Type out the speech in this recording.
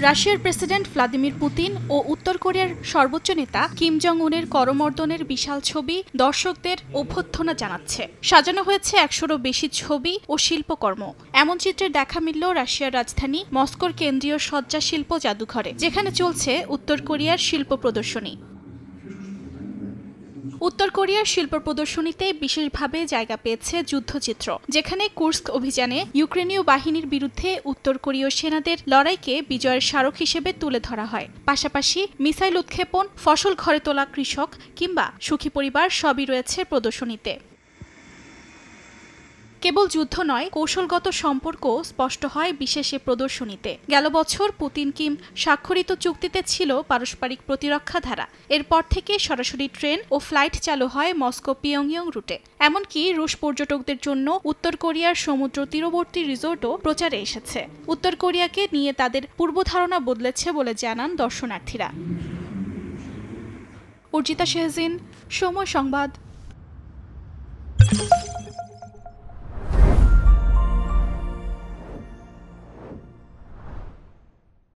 রাশিয়ার president Vladimir Putin ও উত্তর কোরিয়ার সর্বোচ্চ নেতা কিম জং উনের করমর্দনের বিশাল ছবি দর্শকদের অভ্যর্থনা জানাচ্ছে। সাজানো হয়েছে ১০০রও বেশি ছবি ও শিল্পকর্ম। এমন চিত্রের দেখা মিলল রাশিয়ার রাজধানী মস্কোর কেন্দ্রীয় সজ্জা শিল্প জাদুঘরে, যেখানে চলছে উত্তর কোরিয়ার শিল্প প্রদর্শনী। উত্তর কোরিয়ার শিল্প প্রদর্শনীতে বিশেষভাবে জায়গা পেয়েছে যুদ্ধচিত্র, যেখানে কুর্স্ক অভিযানে ইউক্রেনীয় বাহিনীর বিরুদ্ধে উত্তর কোরীয় সেনাদের লড়াইকে বিজয়ের স্মারক হিসেবে তুলে ধরা হয়। পাশাপাশি মিসাইল উৎক্ষেপণ, ফসল ঘরে তোলা কৃষক কিংবা সুখী পরিবার সবই রয়েছে প্রদর্শনীতে। কেবল যুদ্ধ নয়, কৌশলগত সম্পর্ক স্পষ্ট হয় বিশেষ এ প্রদর্শনীতে। গেল বছর পুতিন কিম স্বাক্ষরিত চুক্তিতে ছিল পারস্পরিক প্রতিরক্ষা ধারা। এরপর থেকে সরাসরি ট্রেন ও ফ্লাইট চালু হয় মস্কো পিয়ংইয়ং রুটে। এমনকি রুশ পর্যটকদের জন্য উত্তর কোরিয়ার সমুদ্র তীরবর্তী রিসোর্টও প্রচারে এসেছে। উত্তর কোরিয়াকে নিয়ে তাদের পূর্বধারণা বদলেছে বলে জানান দর্শনার্থীরা। অর্জিতা শেহজিন, সময় সংবাদ।